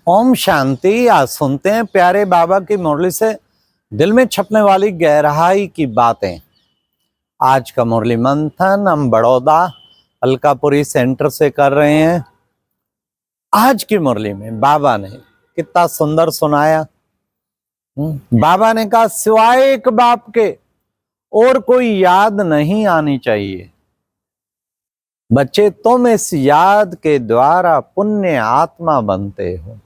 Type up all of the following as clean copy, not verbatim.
ओम शांति। आज सुनते हैं प्यारे बाबा की मुरली से दिल में छपने वाली गहराई की बातें। आज का मुरली मंथन हम बड़ौदा अलकापुरी सेंटर से कर रहे हैं। आज की मुरली में बाबा ने कितना सुंदर सुनाया। बाबा ने कहा सिवाय एक बाप के और कोई याद नहीं आनी चाहिए। बच्चे तुम इस याद के द्वारा पुण्य आत्मा बनते हो,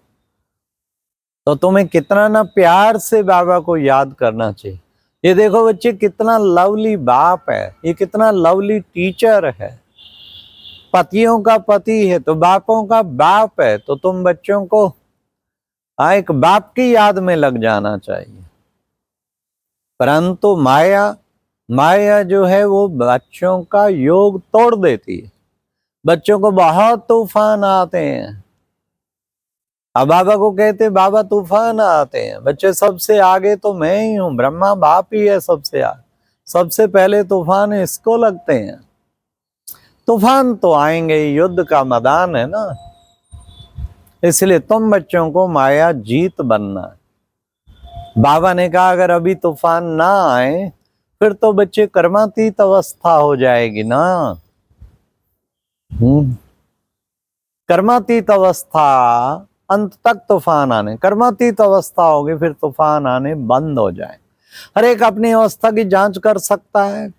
तो तुम्हें कितना ना प्यार से बाबा को याद करना चाहिए। ये देखो बच्चे, कितना लवली बाप है, ये कितना लवली टीचर है। पतियों का पति है तो बापों का बाप है, तो तुम बच्चों को एक बाप की याद में लग जाना चाहिए। परंतु माया जो है वो बच्चों का योग तोड़ देती है। बच्चों को बहुत तूफान आते हैं। अब बाबा को कहते बाबा तूफान आते हैं। बच्चे सबसे आगे तो मैं ही हूं, ब्रह्मा बाप ही है सबसे आगे। सबसे पहले तूफान इसको लगते हैं। तूफान तो आएंगे, युद्ध का मैदान है ना। इसलिए तुम बच्चों को माया जीत बनना है। बाबा ने कहा अगर अभी तूफान ना आए फिर तो बच्चे कर्मातीत अवस्था हो जाएगी ना। कर्मातीत अवस्था अंत तक तूफान आने, कर्मातीत अवस्था होगी फिर तूफान आने बंद हो जाए। हर एक अपनी अवस्था की जांच कर सकता है।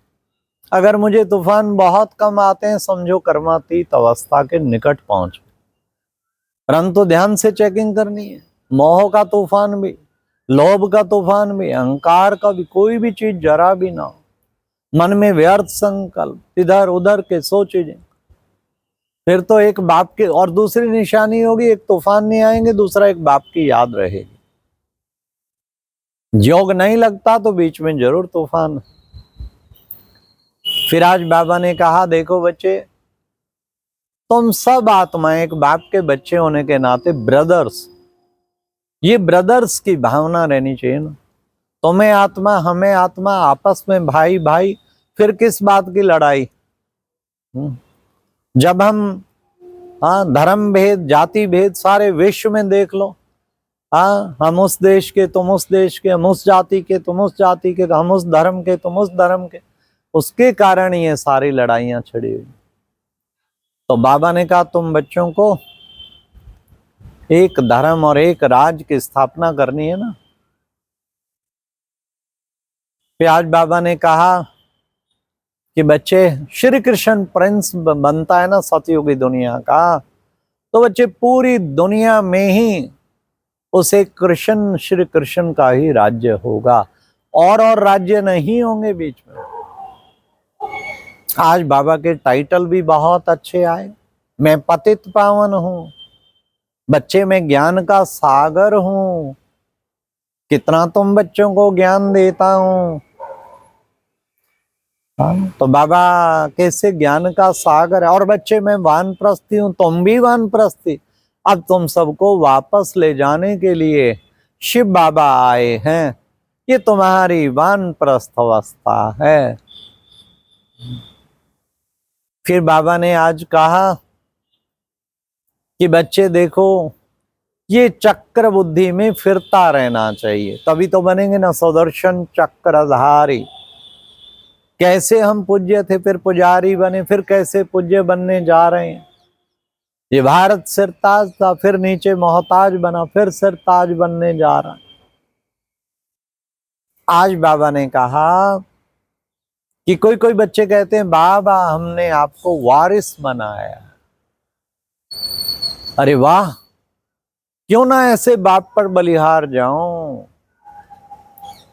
अगर मुझे तूफान बहुत कम आते हैं समझो कर्मातीत अवस्था के निकट पहुंच। परंतु ध्यान से चेकिंग करनी है। मोह का तूफान भी, लोभ का तूफान भी, अहंकार का भी, कोई भी चीज जरा भी ना हो। मन में व्यर्थ संकल्प, इधर उधर के सोचे, फिर तो एक बाप के। और दूसरी निशानी होगी, एक तूफान नहीं आएंगे, दूसरा एक बाप की याद रहेगी। योग नहीं लगता तो बीच में जरूर तूफान। फिर आज बाबा ने कहा देखो बच्चे, तुम सब आत्माएं एक बाप के बच्चे होने के नाते ब्रदर्स, ये ब्रदर्स की भावना रहनी चाहिए ना। तुम्हें आत्मा, हमें आत्मा, आपस में भाई भाई, फिर किस बात की लड़ाई। जब हम धर्म भेद, जाति भेद सारे विश्व में देख लो। हम उस देश के, तुम उस देश के, हम उस जाति के, तुम उस जाति के, हम उस धर्म के, तुम उस धर्म के। उसके कारण ये सारी लड़ाइयां छिड़ी हुई। तो बाबा ने कहा तुम बच्चों को एक धर्म और एक राज की स्थापना करनी है ना। फिर आज बाबा ने कहा कि बच्चे, श्री कृष्ण प्रिंस बनता है ना सतयुगी दुनिया का, तो बच्चे पूरी दुनिया में ही उसे कृष्ण, श्री कृष्ण का ही राज्य होगा, और राज्य नहीं होंगे बीच में। आज बाबा के टाइटल भी बहुत अच्छे आए। मैं पतित पावन हूं, बच्चे मैं ज्ञान का सागर हूं। कितना तुम बच्चों को ज्ञान देता हूं। तो बाबा कैसे ज्ञान का सागर है। और बच्चे मैं वानप्रस्थी हूं, तुम भी वानप्रस्थी। अब तुम सबको वापस ले जाने के लिए शिव बाबा आए हैं। ये तुम्हारी वानप्रस्थ अवस्था है। फिर बाबा ने आज कहा कि बच्चे देखो, ये चक्र बुद्धि में फिरता रहना चाहिए, तभी तो बनेंगे ना सुदर्शन चक्रधारी। कैसे हम पूज्य थे फिर पुजारी बने, फिर कैसे पूज्य बनने जा रहे हैं। ये भारत सिरताज था, फिर नीचे मोहताज बना, फिर सिरताज बनने जा रहा। आज बाबा ने कहा कि कोई कोई बच्चे कहते हैं बाबा हमने आपको वारिस बनाया। अरे वाह, क्यों ना ऐसे बाप पर बलिहार जाऊं।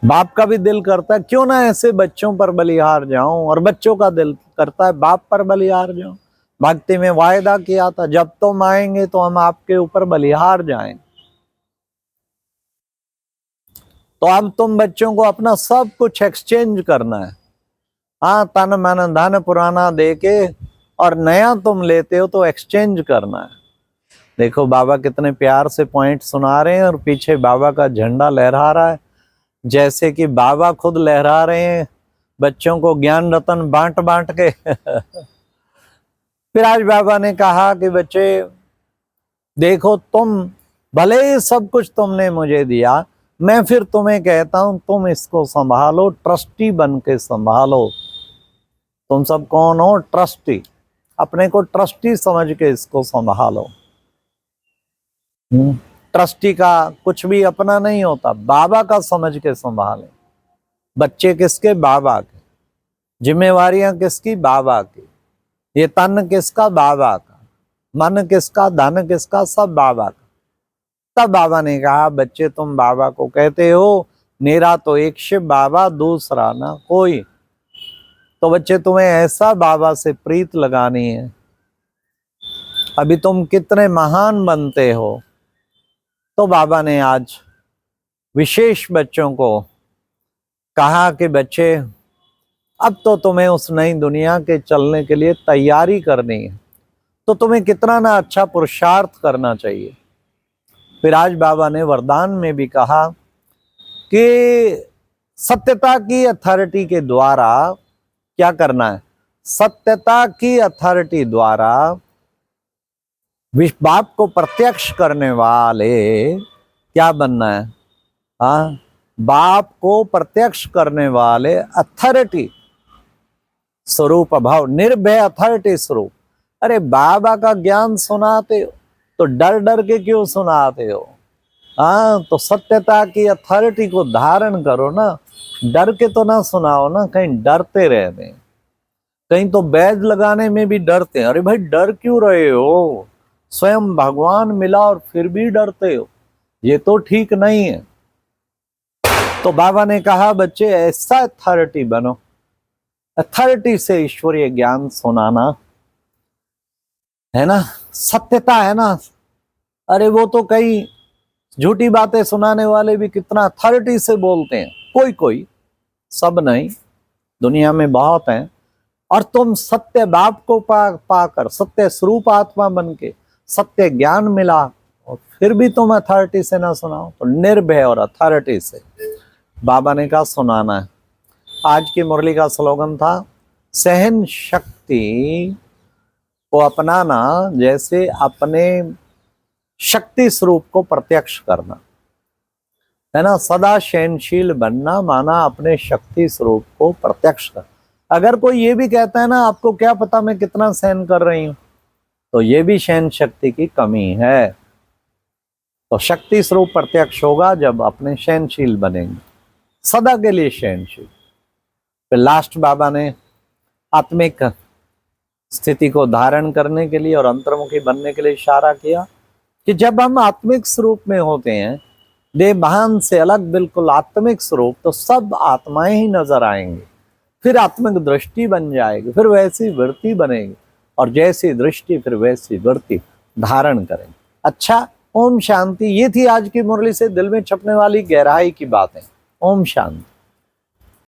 बाप का भी दिल करता है क्यों ना ऐसे बच्चों पर बलिहार जाऊं, और बच्चों का दिल करता है बाप पर बलिहार जाऊं। भक्ति में वायदा किया था जब तुम आएंगे तो हम आपके ऊपर बलिहार जाएंगे। तो अब तुम बच्चों को अपना सब कुछ एक्सचेंज करना है। तन मन धन पुराना देके, और नया तुम लेते हो तो एक्सचेंज करना है। देखो बाबा कितने प्यार से पॉइंट सुना रहे हैं, और पीछे बाबा का झंडा लहरा रहा है, जैसे कि बाबा खुद लहरा रहे हैं बच्चों को ज्ञान रतन बांट बांट के। फिर आज बाबा ने कहा कि बच्चे देखो, तुम भले ही सब कुछ तुमने मुझे दिया, मैं फिर तुम्हें कहता हूं तुम इसको संभालो, ट्रस्टी बन के संभालो। तुम सब कौन हो? ट्रस्टी। अपने को ट्रस्टी समझ के इसको संभालो। ट्रस्टी का कुछ भी अपना नहीं होता, बाबा का समझ के संभाले। बच्चे किसके? बाबा के। जिम्मेवारियां किसकी? बाबा की। ये तन किसका? बाबा का। मन किसका? धन किसका? सब बाबा का। तब बाबा ने कहा, बच्चे तुम बाबा को कहते हो, मेरा तो एक शिव बाबा, दूसरा ना कोई। तो बच्चे तुम्हें ऐसा बाबा से प्रीत लगानी है, अभी तुम कितने महान बनते हो। तो बाबा ने आज विशेष बच्चों को कहा कि बच्चे अब तो तुम्हें उस नई दुनिया के चलने के लिए तैयारी करनी है, तो तुम्हें कितना ना अच्छा पुरुषार्थ करना चाहिए। फिर आज बाबा ने वरदान में भी कहा कि सत्यता की अथॉरिटी के द्वारा क्या करना है? सत्यता की अथॉरिटी द्वारा बाप को प्रत्यक्ष करने वाले क्या बनना है? हाँ, बाप को प्रत्यक्ष करने वाले अथॉरिटी स्वरूप अभाव, निर्भय अथॉरिटी स्वरूप। अरे बाबा का ज्ञान सुनाते हो तो डर डर के क्यों सुनाते हो? हाँ, तो सत्यता की अथॉरिटी को धारण करो ना, डर के तो ना सुनाओ ना, कहीं डरते रहते हैं। कहीं तो बैज लगाने में भी डरते हैं। अरे भाई डर क्यों रहे हो? स्वयं भगवान मिला और फिर भी डरते हो, ये तो ठीक नहीं है। तो बाबा ने कहा बच्चे ऐसा अथॉरिटी बनो, अथॉरिटी से ईश्वरीय ज्ञान सुनाना है ना, सत्यता है ना। अरे वो तो कई झूठी बातें सुनाने वाले भी कितना अथॉरिटी से बोलते हैं, कोई कोई, सब नहीं, दुनिया में बहुत हैं। और तुम सत्य बाप को पाकर सत्य स्वरूप आत्मा बन के सत्य ज्ञान मिला और फिर भी तुम अथॉरिटी से ना सुनाओ, तो निर्भय और अथॉरिटी से बाबा ने कहा सुनाना है। आज की मुरली का स्लोगन था, सहन शक्ति को अपनाना जैसे अपने शक्ति स्वरूप को प्रत्यक्ष करना, है ना। सदा सहनशील बनना माना अपने शक्ति स्वरूप को प्रत्यक्ष कर। अगर कोई ये भी कहता है ना, आपको क्या पता मैं कितना सहन कर रही हूं, तो ये भी सहन शक्ति की कमी है। तो शक्ति स्वरूप प्रत्यक्ष होगा जब अपने सहनशील बनेंगे, सदा के लिए सहनशील। फिर लास्ट बाबा ने आत्मिक स्थिति को धारण करने के लिए और अंतर्मुखी बनने के लिए इशारा किया कि जब हम आत्मिक स्वरूप में होते हैं, देह भान से अलग बिल्कुल आत्मिक स्वरूप, तो सब आत्माएं ही नजर आएंगी। फिर आत्मिक दृष्टि बन जाएगी, फिर वैसी वृत्ति बनेगी, और जैसी दृष्टि फिर वैसी वृत्ति धारण करेंगे। अच्छा, ओम शांति। ये थी आज की मुरली से दिल में छपने वाली गहराई की बातें। ओम शांति।